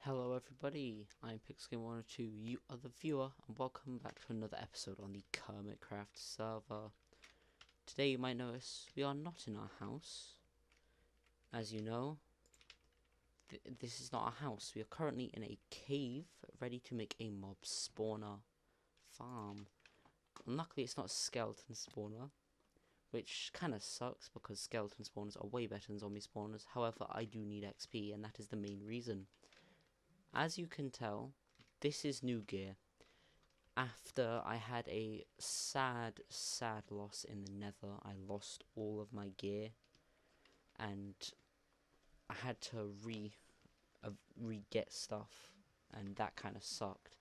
Hello everybody, I'm PixGame102, you are the viewer, and welcome back to another episode on the KermitCraft server. Today you might notice we are not in our house. As you know, this is not our house. We are currently in a cave, ready to make a mob spawner farm. And luckily it's not a skeleton spawner, which kinda sucks because skeleton spawners are way better than zombie spawners. However, I do need XP, and that is the main reason. As you can tell, this is new gear. After I had a sad loss in the nether, I lost all of my gear, and I had to re-get stuff, and that kind of sucked.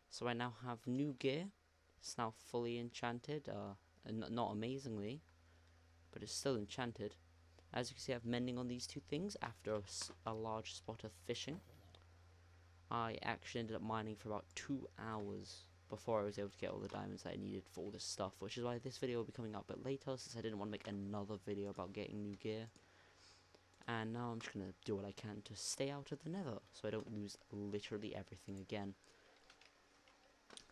So I now have new gear. It's now fully enchanted, and not amazingly, but it's still enchanted. As you can see, I have mending on these two things after a large spot of fishing. I actually ended up mining for about 2 hours before I was able to get all the diamonds that I needed for all this stuff, which is why this video will be coming out a bit later, since I didn't want to make another video about getting new gear. And now I'm just going to do what I can to stay out of the nether, so I don't lose literally everything again.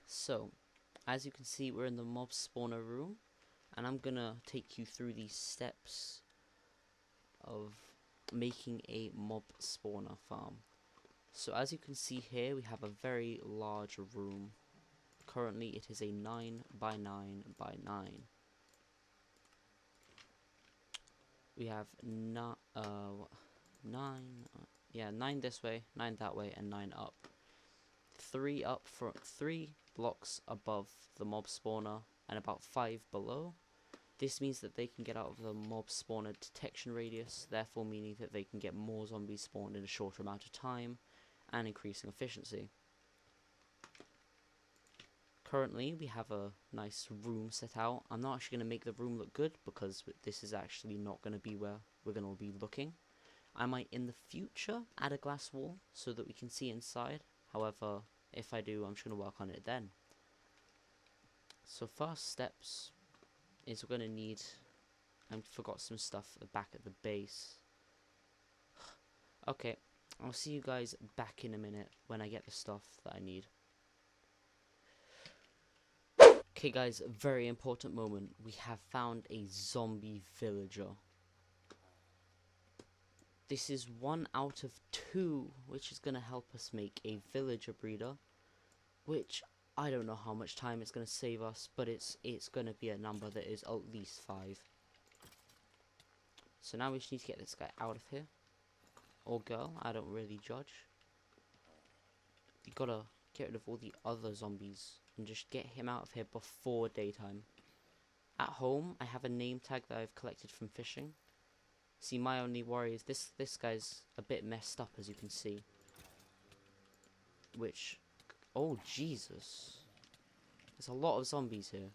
So, as you can see, we're in the mob spawner room, and I'm going to take you through these steps of making a mob spawner farm. So as you can see here, we have a very large room. Currently it is a 9 by 9 by 9. We have 9 this way, 9 that way, and 9 up. 3 up for 3 blocks above the mob spawner and about 5 below. This means that they can get out of the mob spawner detection radius, therefore meaning that they can get more zombies spawned in a shorter amount of time, and increasing efficiency. Currently we have a nice room set out. I'm not actually going to make the room look good because this is actually not going to be where we're going to be looking. I might in the future add a glass wall so that we can see inside. However, if I do, I'm just going to work on it then. So first steps is we're going to need, I forgot some stuff back at the base. Okay, I'll see you guys back in a minute when I get the stuff that I need. Okay guys, very important moment. We have found a zombie villager. This is 1 out of 2, which is going to help us make a villager breeder, which I don't know how much time it's going to save us, but it's going to be a number that is at least 5. So now we just need to get this guy out of here. Or girl, I don't really judge. You gotta get rid of all the other zombies and just get him out of here before daytime. At home, I have a name tag that I've collected from fishing. See, my only worry is this guy's a bit messed up, as you can see. Which, oh Jesus, there's a lot of zombies here.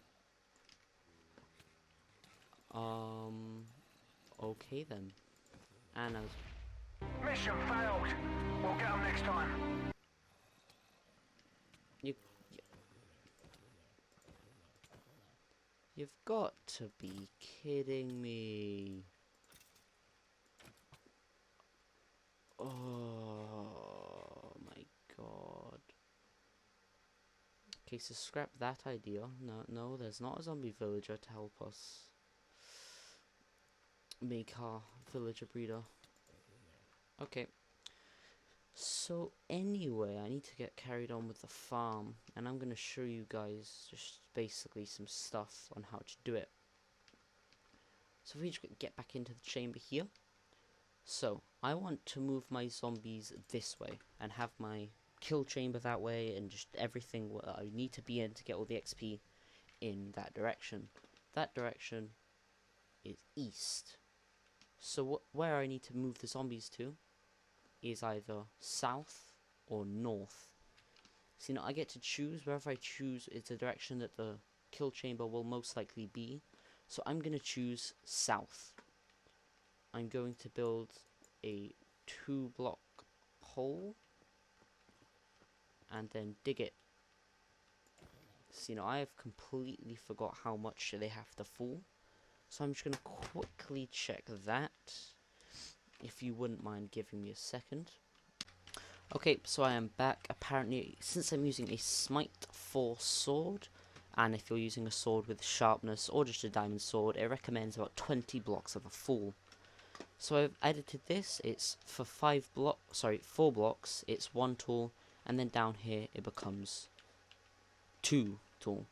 Okay then. And Mission failed. We'll get them next time. You've got to be kidding me. Oh my god. Okay, so scrap that idea. No, there's not a zombie villager to help us make our villager breeder. Okay. So anyway, I need to get carried on with the farm, and I'm going to show you guys just basically some stuff on how to do it. So if we just get back into the chamber here. So I want to move my zombies this way and have my kill chamber that way, and just everything what I need to be in to get all the XP in that direction. That direction is east. So where I need to move the zombies to is either south or north. So I get to choose. Wherever I choose is the direction that the kill chamber will most likely be. So I'm going to choose south. I'm going to build a 2-block hole and then dig it. So I have completely forgot how much they have to fall. So I'm just going to quickly check that. If you wouldn't mind giving me a second. Okay, so I am back. Apparently, since I'm using a Smite 4 sword, and if you're using a sword with sharpness or just a diamond sword, it recommends about 20 blocks of a full. So I've edited this. It's for 4 blocks. It's 1 tool, and then down here it becomes 2 tool.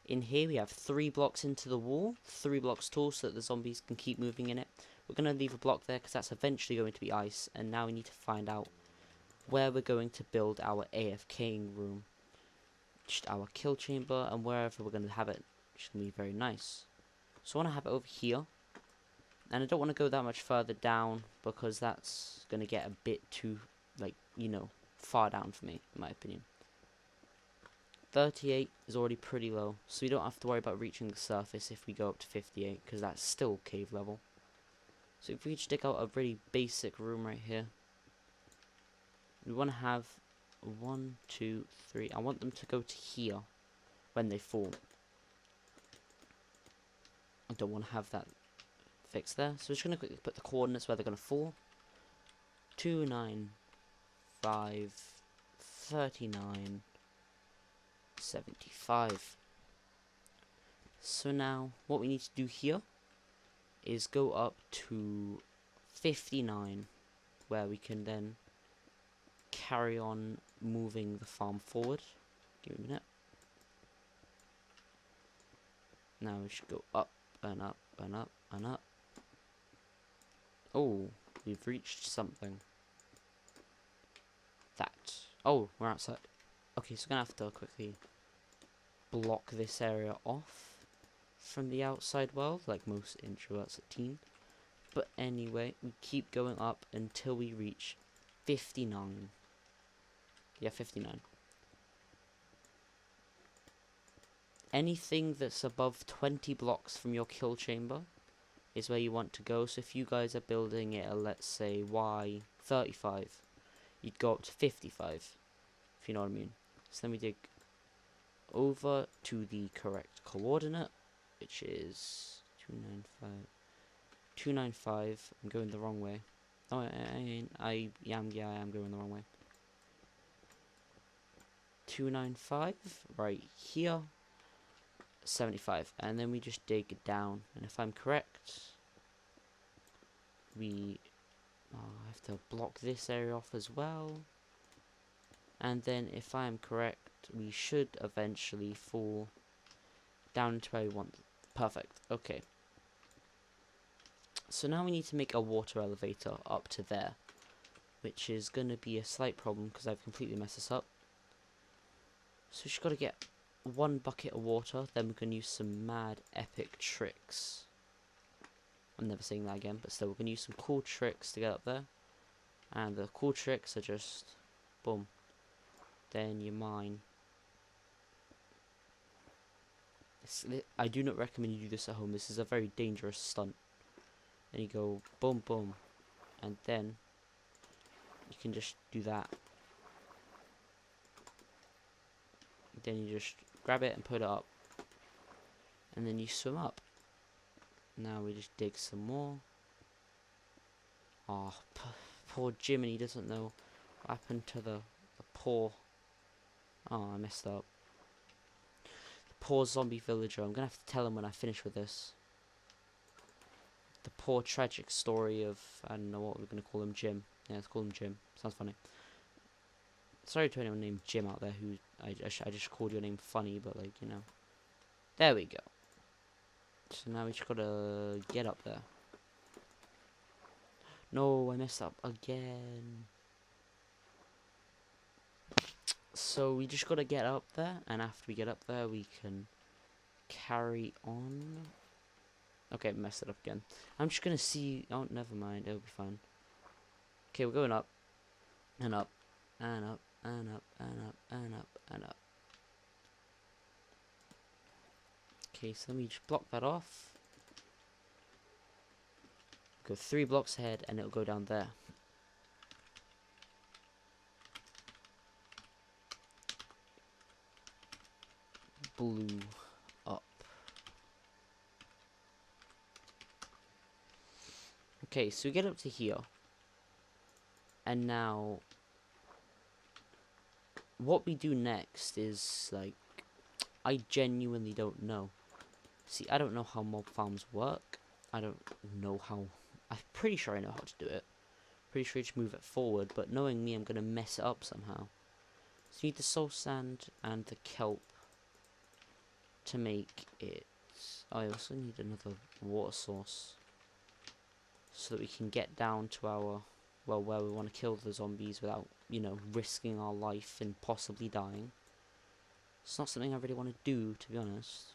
In here we have 3 blocks into the wall, 3 blocks tall, so that the zombies can keep moving in it. We're going to leave a block there because that's eventually going to be ice, and now we need to find out where we're going to build our AFKing room. Just our kill chamber, and wherever we're going to have it, which is going to be very nice. So I want to have it over here, and I don't want to go that much further down because that's going to get a bit too, like, you know, far down for me, in my opinion. 38 is already pretty low, so we don't have to worry about reaching the surface if we go up to 58, because that's still cave level. So if we just dig out a really basic room right here, we want to have 1, 2, 3. I want them to go to here when they fall. I don't want to have that fixed there, so we're just going to quickly put the coordinates where they're going to fall. 2, 9, 5, 39, 75. So now what we need to do here is go up to 59, where we can then carry on moving the farm forward. Give me a minute. Now we should go up and up and up and up. Oh, we've reached something. That. Oh, we're outside. Okay, so we're gonna have to quickly block this area off from the outside world, like most introverts at teen. But anyway, we keep going up until we reach 59. Yeah, 59. Anything that's above 20 blocks from your kill chamber is where you want to go. So if you guys are building it at, let's say, Y35, you'd go up to 55, if you know what I mean. So then we dig over to the correct coordinate, which is 295. 295. I'm going the wrong way. Oh, I am going the wrong way. 295 right here. 75, and then we just dig down, and if I'm correct, I have to block this area off as well, and then if I'm correct, we should eventually fall down to where we want. Perfect. Okay, so now we need to make a water elevator up to there, which is going to be a slight problem because I've completely messed this up. So we just got to get 1 bucket of water, then we can use some mad epic tricks. I'm never saying that again, but still, we're going to use some cool tricks to get up there. And the cool tricks are just, boom, then you mine. I do not recommend you do this at home. This is a very dangerous stunt. And you go boom, boom, and then you can just do that. Then you just grab it and put it up, and then you swim up. Now we just dig some more. Oh, poor Jiminy doesn't know what happened to the poor. Oh, I messed up. The poor zombie villager. I'm gonna have to tell him when I finish with this. The poor tragic story of, I don't know what we're gonna call him, Jim. Yeah, let's call him Jim. Sounds funny. Sorry to anyone named Jim out there who I just called your name funny, but like, you know. There we go. So now we just gotta get up there. No, I messed up again. So we just gotta get up there, and after we get up there, we can carry on. Okay, messed it up again. I'm just gonna see. Oh, never mind. It'll be fine. Okay, we're going up, and up, and up, and up, and up, and up, and up. Okay, so let me just block that off. Go 3 blocks ahead, and it'll go down there. Blue up. Okay, so we get up to here, and now what we do next is, like, I genuinely don't know. See, I don't know how mob farms work. I don't know how... I'm pretty sure I know how to do it. Pretty sure you just move it forward, but knowing me, I'm going to mess it up somehow. So you need the soul sand and the kelp to make it. Oh, I also need another water source so that we can get down to our, well, where we want to kill the zombies without, you know, risking our life and possibly dying. It's not something I really want to do, to be honest.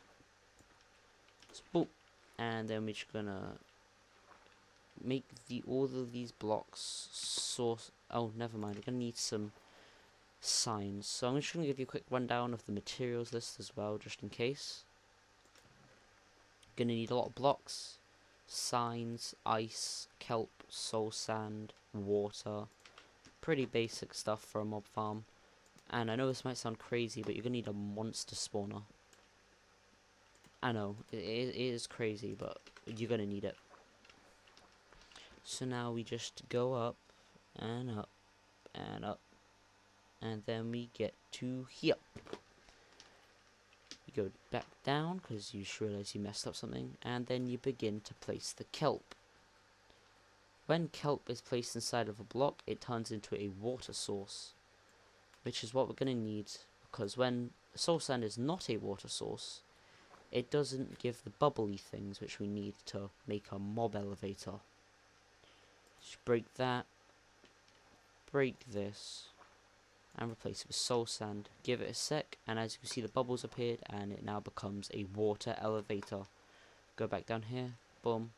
So, boom. And then we're just gonna make all of these blocks source. Oh, never mind. We're gonna need some signs. So I'm just gonna give you a quick rundown of the materials list as well, just in case. Gonna need a lot of blocks, signs, ice, kelp, soul sand, water. Pretty basic stuff for a mob farm. And I know this might sound crazy, but you're gonna need a monster spawner. I know, it is crazy, but you're gonna need it. So now we just go up, and up, and up, and then we get to here. You go back down, because you just realize you messed up something, and then you begin to place the kelp. When kelp is placed inside of a block, it turns into a water source, which is what we're going to need, because when soul sand is not a water source, it doesn't give the bubbly things which we need to make a mob elevator. Just break that, break this, and replace it with soul sand. Give it a sec, and as you can see the bubbles appeared, and it now becomes a water elevator. Go back down here, boom,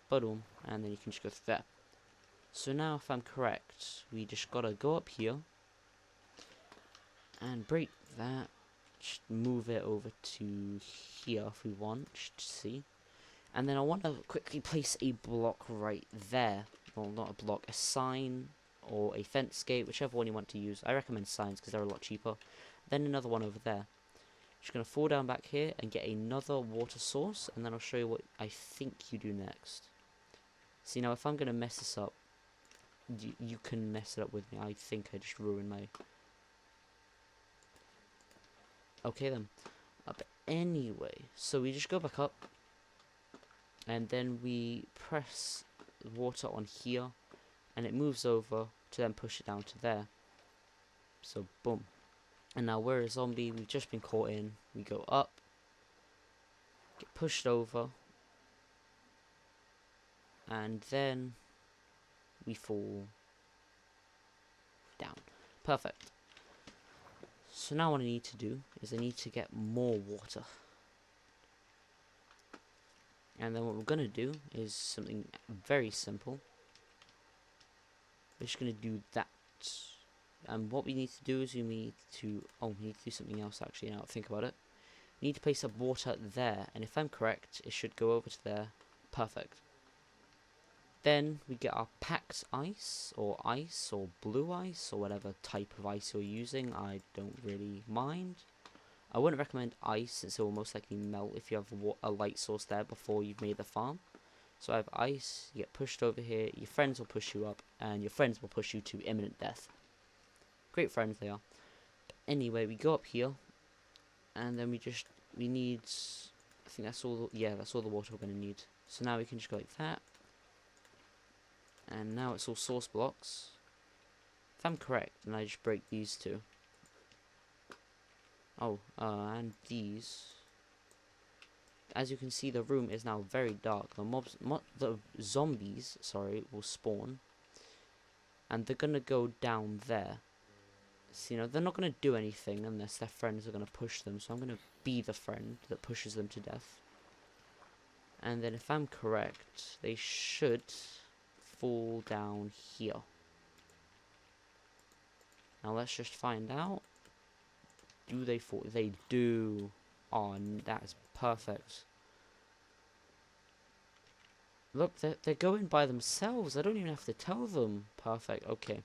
boom, and then you can just go through there. So now, if I'm correct, we just gotta go up here, and break that, just move it over to here if we want, just to see. And then I want to quickly place a block right there. Well, not a block, a sign or a fence gate, whichever one you want to use. I recommend signs because they're a lot cheaper. Then another one over there. Just going to fall down back here and get another water source, and then I'll show you what I think you do next. See, now if I'm going to mess this up, you can mess it up with me. I think I just ruined my... Okay then. But anyway, so we just go back up, and then we press water on here, and it moves over to then push it down to there. So boom. And now we're a zombie, we've just been caught in. We go up, get pushed over, and then we fall down. Perfect. So now what I need to do is I need to get more water. And then what we're going to do is something very simple. We're just going to do that. And what we need to do is we need to do something else actually, now think about it. We need to place some water there, and if I'm correct, it should go over to there. Perfect. Then we get our packed ice, or blue ice, or whatever type of ice you're using. I don't really mind. I wouldn't recommend ice, since it will most likely melt if you have a light source there before you've made the farm. So I have ice, you get pushed over here, your friends will push you up, and your friends will push you to imminent death. Great friends they are. But anyway, we go up here, and then we need, I think that's all, yeah, that's all the water we're going to need. So now we can just go like that. And now it's all source blocks. If I'm correct, then I just break these two. Oh, and these. As you can see, the room is now very dark. The zombies, sorry, will spawn, and they're gonna go down there. So, you know, they're not gonna do anything unless their friends are gonna push them. So I'm gonna be the friend that pushes them to death. And then, if I'm correct, they should fall down here. Now let's just find out. Do they fall? They do. Oh, that is perfect. Look, they're going by themselves. I don't even have to tell them. Perfect. Okay.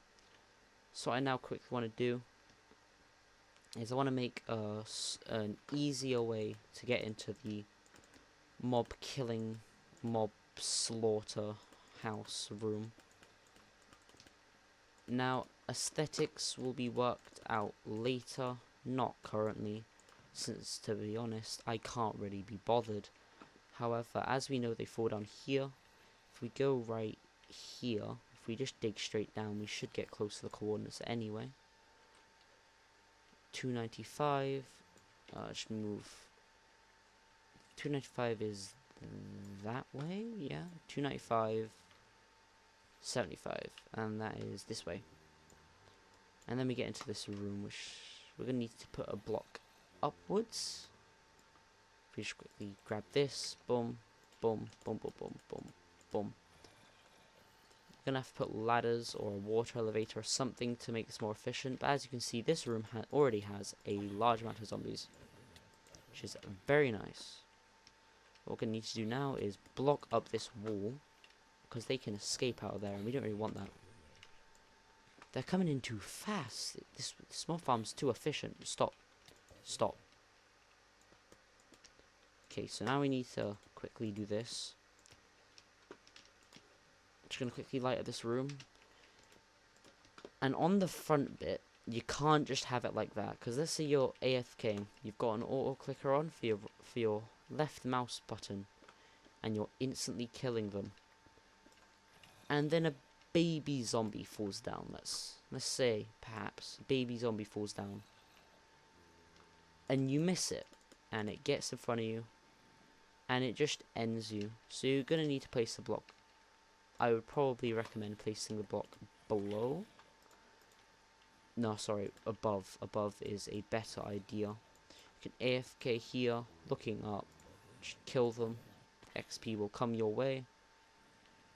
So what I now quickly want to do is I want to make an easier way to get into the mob killing, mob slaughter house room. Now, Aesthetics will be worked out later, not currently, since to be honest, I can't really be bothered. However, as we know they fall down here, if we go right here, if we just dig straight down, we should get close to the coordinates anyway. 295, should move. 295 is that way, yeah. 295, 75, and that is this way. And then we get into this room, which we're going to need to put a block upwards. If we just quickly grab this, boom, boom, boom, boom, boom, boom, boom. We're going to have to put ladders or a water elevator or something to make this more efficient. But as you can see, this room already has a large amount of zombies, which is very nice. What we're going to need to do now is block up this wall, because they can escape out of there, and we don't really want that. They're coming in too fast. This small farm's too efficient. Stop. Stop. Okay, so now we need to quickly do this. Just going to quickly light up this room. And on the front bit, you can't just have it like that. Because let's say you're AFK. You've got an auto clicker on for your left mouse button. And you're instantly killing them. And then a baby zombie falls down. Let's say, perhaps, baby zombie falls down. And you miss it. And it gets in front of you. And it just ends you. So you're going to need to place the block. I would probably recommend placing the block below. No, sorry, above. Above is a better idea. You can AFK here, looking up. Just kill them. XP will come your way.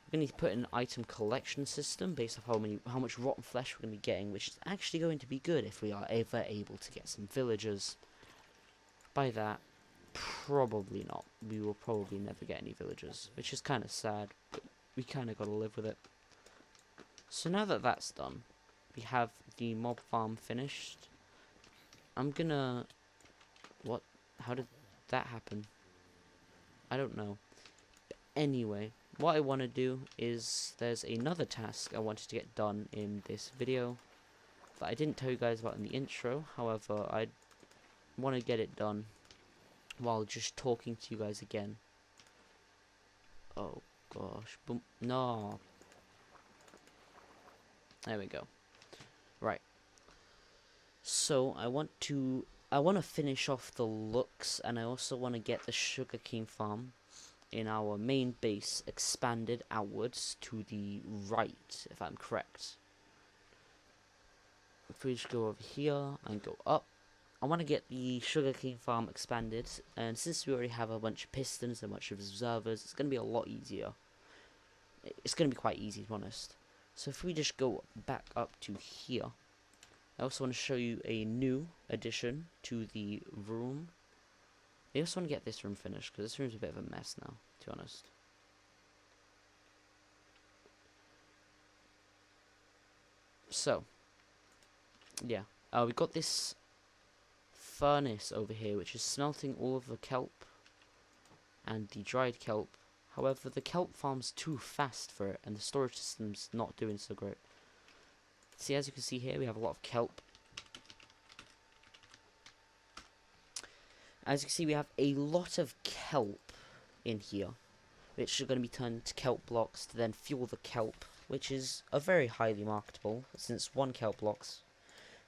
We're going to need to put in an item collection system based off how much rotten flesh we're going to be getting, which is actually going to be good if we are ever able to get some villagers. By that, probably not. We will probably never get any villagers, which is kind of sad, but we kind of got to live with it. So now that that's done, we have the mob farm finished. I'm gonna... What? How did that happen? I don't know. But anyway, what I want to do is there's another task I wanted to get done in this video that I didn't tell you guys about in the intro. However, I want to get it done while just talking to you guys again. Oh gosh, boom. No. There we go. Right. So I want to finish off the looks, and I also want to get the sugarcane farm in our main base expanded outwards to the right, if I'm correct. If we just go over here and go up, I want to get the sugarcane farm expanded, and since we already have a bunch of pistons and a bunch of observers, it's going to be a lot easier. It's going to be quite easy, to be honest. So if we just go back up to here, I also want to show you a new addition to the room. I also want to get this room finished, because this room's a bit of a mess now, to be honest. So, yeah. We got this furnace over here, which is smelting all of the kelp and the dried kelp. However, the kelp farm's too fast for it, and the storage system's not doing so great. See, as you can see here, we have a lot of kelp. As you can see, we have a lot of kelp in here, which are going to be turned into kelp blocks to then fuel the kelp, which is a very highly marketable, since one kelp blocks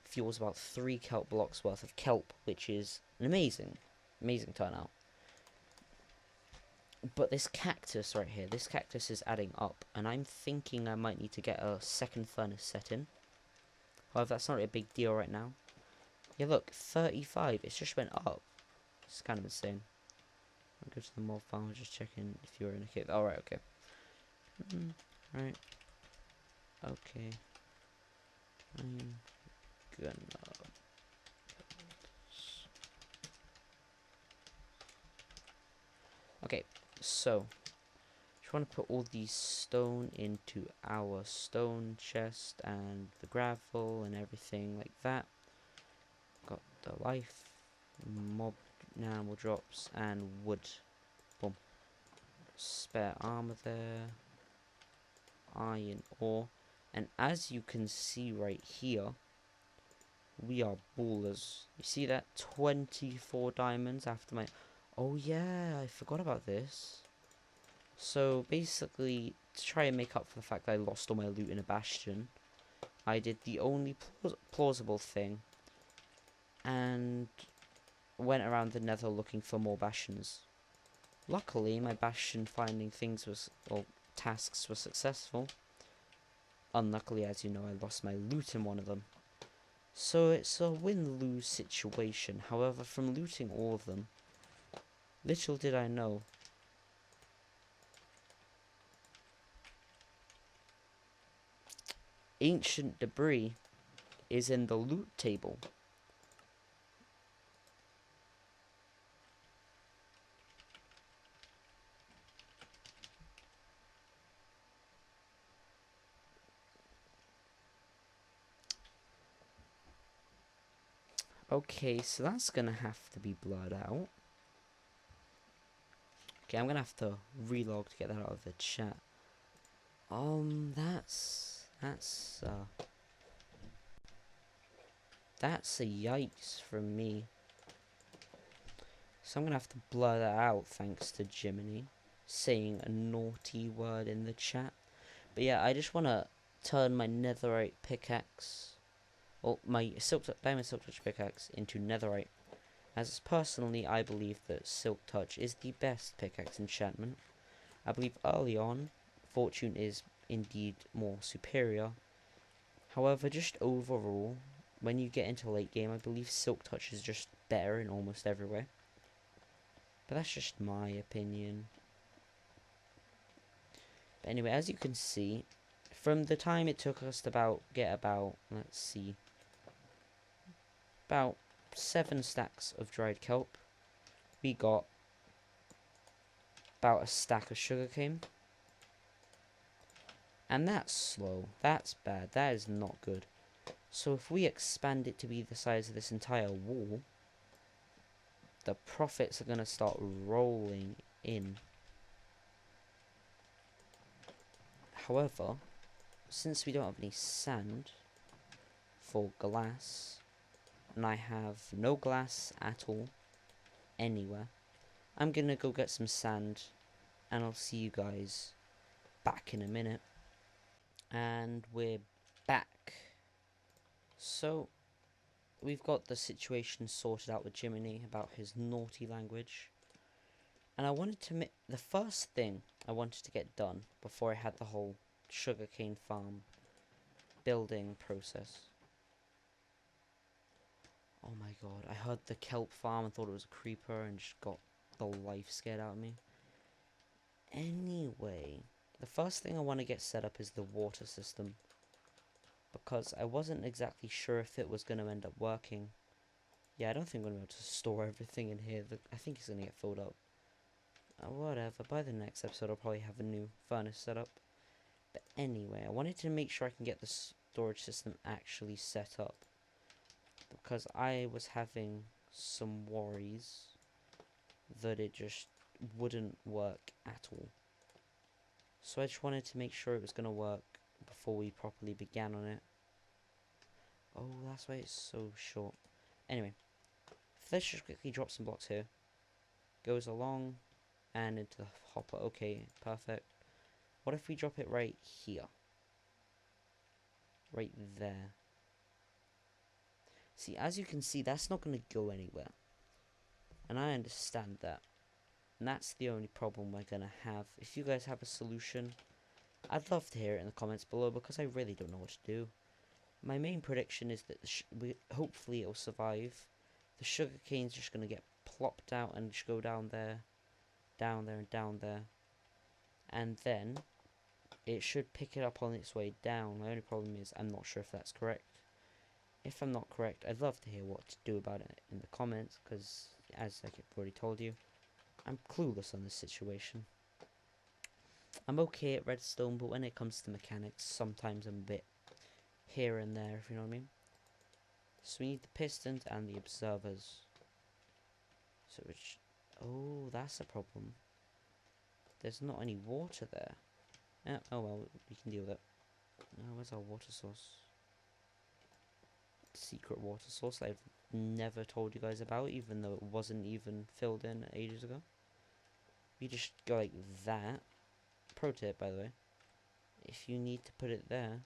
fuels about 3 kelp blocks worth of kelp, which is an amazing turnout. But this cactus right here, this cactus is adding up, and I'm thinking I might need to get a second furnace set in. However, that's not a big deal right now. Yeah, look, 35, it's just went up. It's kind of insane. I'll go to the mob farm, just checking if you're in a cave. Alright, okay. Right. Okay. I'm gonna... Okay, so... just want to put all these stone into our stone chest and the gravel and everything like that. Got the life, mob animal drops, and wood. Boom. Spare armor there. Iron ore. And as you can see right here, we are ballers. You see that? 24 diamonds after my... Oh yeah, I forgot about this. So basically, to try and make up for the fact that I lost all my loot in a bastion, I did the only plausible thing and went around the nether looking for more bastions. Luckily, my bastion finding things was, or tasks were successful. Unluckily, as you know, I lost my loot in one of them. So it's a win-lose situation. However, from looting all of them, little did I know, ancient debris is in the loot table. Okay, so that's gonna have to be blurred out. Okay, I'm gonna have to relog to get that out of the chat. That's a yikes from me. So I'm gonna have to blur that out thanks to Jiminy saying a naughty word in the chat. But yeah, I just wanna turn my netherite pickaxe, or my diamond silk touch pickaxe, into netherite. As personally, I believe that silk touch is the best pickaxe enchantment. I believe early on, fortune is indeed more superior. However, just overall, when you get into late game, I believe silk touch is just better in almost every way. But that's just my opinion. But anyway, as you can see, from the time it took us to get about, let's see, about 7 stacks of dried kelp, we got about a stack of sugarcane. And that's slow. That's bad. That is not good. So if we expand it to be the size of this entire wall, the profits are going to start rolling in. However, since we don't have any sand for glass, and I have no glass at all anywhere, I'm going to go get some sand, and I'll see you guys back in a minute. And we're back. So, we've got the situation sorted out with Jiminy about his naughty language. And I wanted to the first thing I wanted to get done before I had the whole sugarcane farm building process. Oh my god, I heard the kelp farm and thought it was a creeper and just got the life scared out of me. Anyway, the first thing I want to get set up is the water system, because I wasn't exactly sure if it was going to end up working. Yeah, I don't think I'm going to be able to store everything in here. I think it's going to get filled up. Whatever, by the next episode I'll probably have a new furnace set up. But anyway, I wanted to make sure I can get the storage system actually set up, because I was having some worries that it just wouldn't work at all. So I just wanted to make sure it was going to work before we properly began on it. Oh, that's why it's so short. Anyway, let's just quickly drop some blocks here. Goes along and into the hopper. Okay, perfect. What if we drop it right here? Right there. See, as you can see, that's not going to go anywhere. And I understand that. And that's the only problem we're going to have. If you guys have a solution, I'd love to hear it in the comments below, because I really don't know what to do. My main prediction is that hopefully it'll survive. The sugarcane's just going to get plopped out and just go down there, and down there. And then it should pick it up on its way down. My only problem is I'm not sure if that's correct. If I'm not correct, I'd love to hear what to do about it in the comments, because as I've already told you, I'm clueless on this situation. I'm okay at redstone, but when it comes to mechanics, sometimes I'm a bit here and there, if you know what I mean. So we need the pistons and the observers. So which, oh, that's a problem. There's not any water there. Oh well, we can deal with it. Where's our water source? Secret water source that I've never told you guys about, even though it wasn't even filled in ages ago. You just go like that. Pro tip, by the way. If you need to put it there,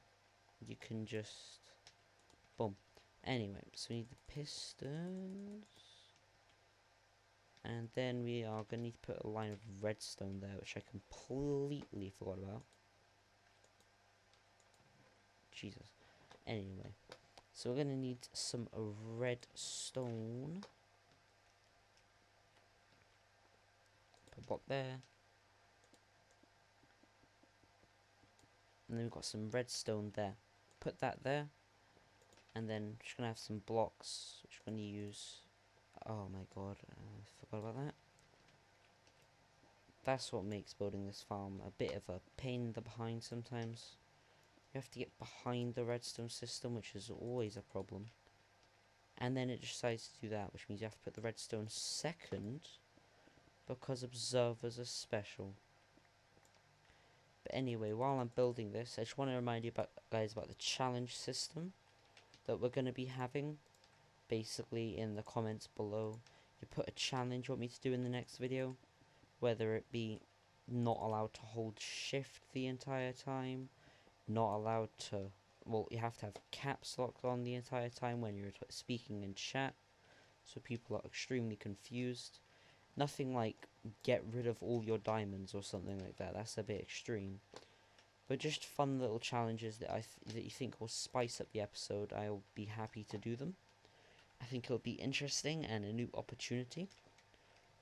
you can just... boom. Anyway, so we need the pistons. And then we are going to need to put a line of redstone there, which I completely forgot about. Jesus. Anyway, so we're going to need some redstone. Put a block there. And then we've got some redstone there. Put that there. And then just going to have some blocks, which we're going to use. Oh my god, I forgot about that. That's what makes building this farm a bit of a pain in the behind sometimes. You have to get behind the redstone system, which is always a problem. And then it decides to do that, which means you have to put the redstone second, because observers are special. But anyway, while I'm building this, I just want to remind you guys about the challenge system that we're going to be having. Basically, in the comments below, you put a challenge you want me to do in the next video, whether it be not allowed to hold shift the entire time, not allowed to, well, you have to have caps locked on the entire time when you're speaking in chat, so people are extremely confused. Nothing like get rid of all your diamonds or something like that, that's a bit extreme. But just fun little challenges that that you think will spice up the episode. I'll be happy to do them. I think it'll be interesting and a new opportunity.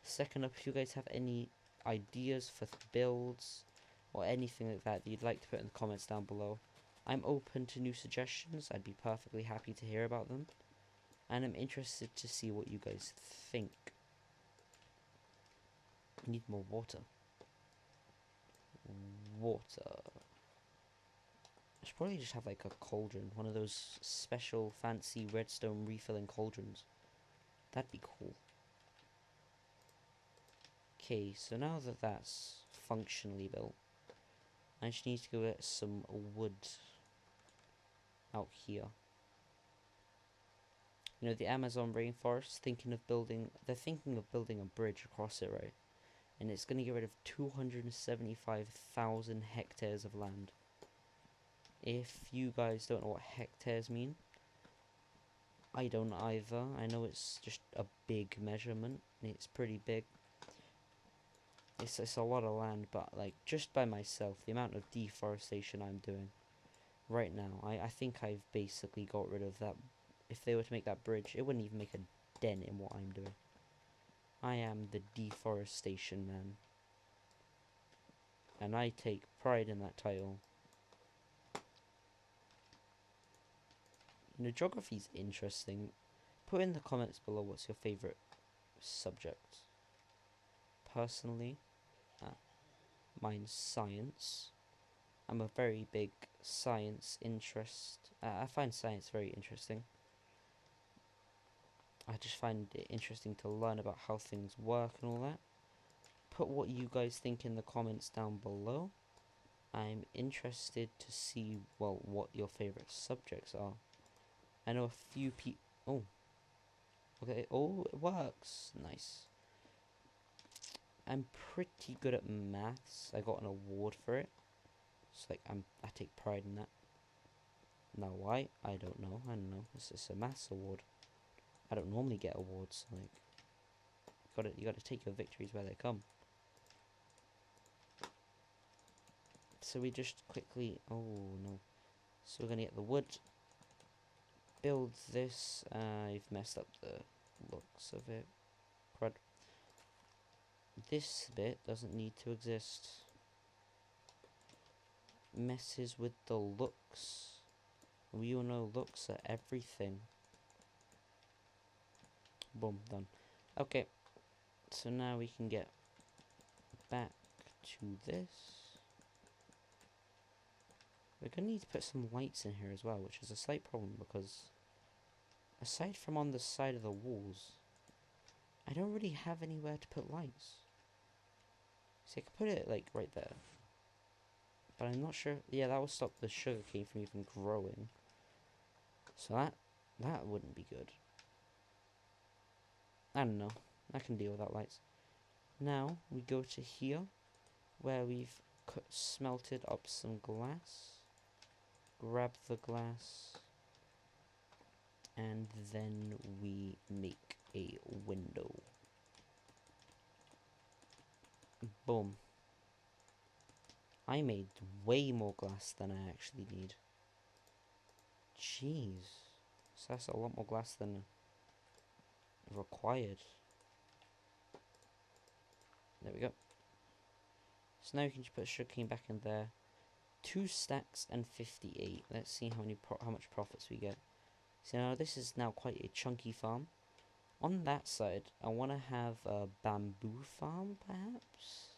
Second up, if you guys have any ideas for builds or anything like that you'd like to put in the comments down below, I'm open to new suggestions. I'd be perfectly happy to hear about them. And I'm interested to see what you guys think. We need more water. Water. I should probably just have like a cauldron. One of those special fancy redstone refilling cauldrons. That'd be cool. Okay, so now that that's functionally built, I just need to go get some wood out here. You know, the Amazon rainforest, they're thinking of building a bridge across it, right? And it's going to get rid of 275,000 hectares of land. If you guys don't know what hectares mean, I don't either. I know it's just a big measurement. It's pretty big. It's a lot of land, but like just by myself, the amount of deforestation I'm doing right now, I think I've basically got rid of that. If they were to make that bridge, it wouldn't even make a dent in what I'm doing. I am the deforestation man. And I take pride in that title. You know, geography's interesting. Put in the comments below what's your favourite subject. Personally, mine's science. I'm a very big science interest. I find science very interesting. I just find it interesting to learn about how things work and all that. Put what you guys think in the comments down below. I'm interested to see, well, what your favourite subjects are. I know a few people... Oh. Okay, oh, it works. Nice. I'm pretty good at maths. I got an award for it. It's like, I take pride in that. Now why? I don't know. It's just a maths award. I don't normally get awards. Like, you gotta take your victories where they come. So we just quickly... Oh, no. So we're gonna get the wood. Build this. I've messed up the looks of it. Crud. This bit doesn't need to exist. Messes with the looks. We all know looks are everything. Boom, done. Okay. So now we can get back to this. We're going to need to put some lights in here as well, which is a slight problem because aside from on the side of the walls, I don't really have anywhere to put lights. So I could put it like right there. But I'm not sure. Yeah, that will stop the sugarcane from even growing. So that wouldn't be good. I don't know. I can deal without lights. Now we go to here, where we've smelted up some glass. Grab the glass, and then we make a window. Boom. I made way more glass than I actually need. Jeez. So that's a lot more glass than required. There we go. So now you can just put sugarcane back in there. 2 stacks and 58. Let's see how much profits we get. So now this is now quite a chunky farm. On that side, I want to have a bamboo farm, perhaps?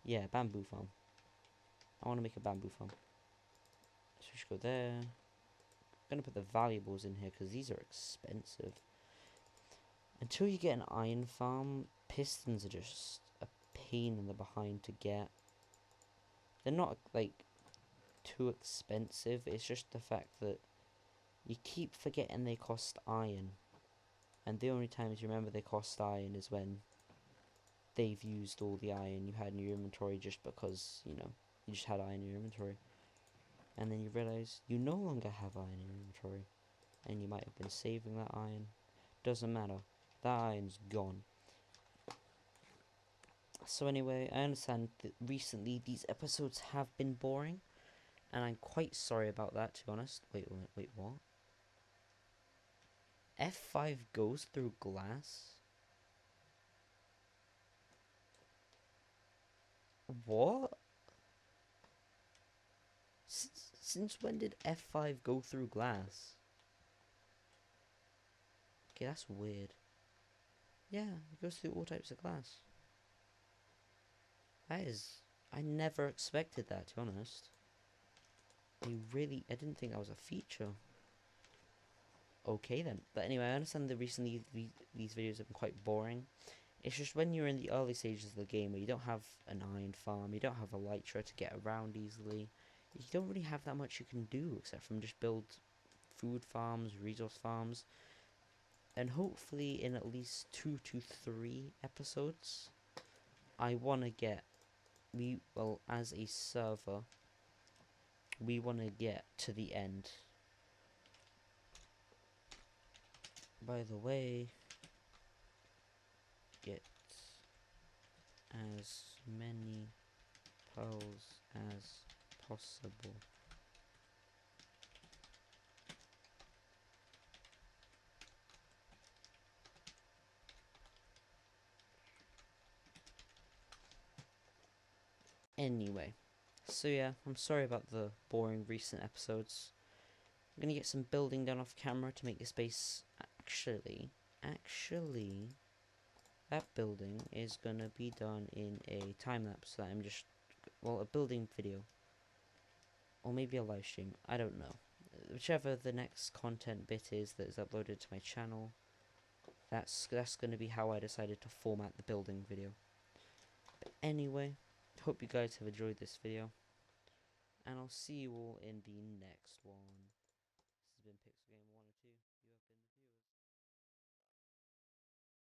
Yeah, bamboo farm. I want to make a bamboo farm. So we should go there. I'm going to put the valuables in here because these are expensive. Until you get an iron farm, pistons are just a pain in the behind to get. They're not, like, too expensive. It's just the fact that you keep forgetting they cost iron. And the only times you remember they cost iron is when they've used all the iron you had in your inventory just because, you know, you just had iron in your inventory. And then you realize you no longer have iron in your inventory. And you might have been saving that iron. Doesn't matter. That iron's gone. So anyway, I understand that recently these episodes have been boring. And I'm quite sorry about that, to be honest. Wait, what? F5 goes through glass? What? Since when did F5 go through glass? Okay, that's weird. Yeah, it goes through all types of glass. That is... I never expected that, to be honest. I didn't think that was a feature. Okay then. But anyway, I understand that recently these videos have been quite boring. It's just when you're in the early stages of the game where you don't have an iron farm, you don't have a elytra to get around easily, you don't really have that much you can do except from just build food farms, resource farms, and hopefully in at least 2 to 3 episodes, I want to get, as a server, we want to get to the end. By the way, get as many pearls as possible. Anyway, so yeah, I'm sorry about the boring recent episodes. I'm gonna get some building done off camera to make this base. Actually, that building is gonna be done in a time lapse that I'm just, a building video, or maybe a live stream. I don't know. Whichever the next content bit is that is uploaded to my channel, that's gonna be how I decided to format the building video. But anyway, hope you guys have enjoyed this video, and I'll see you all in the next one.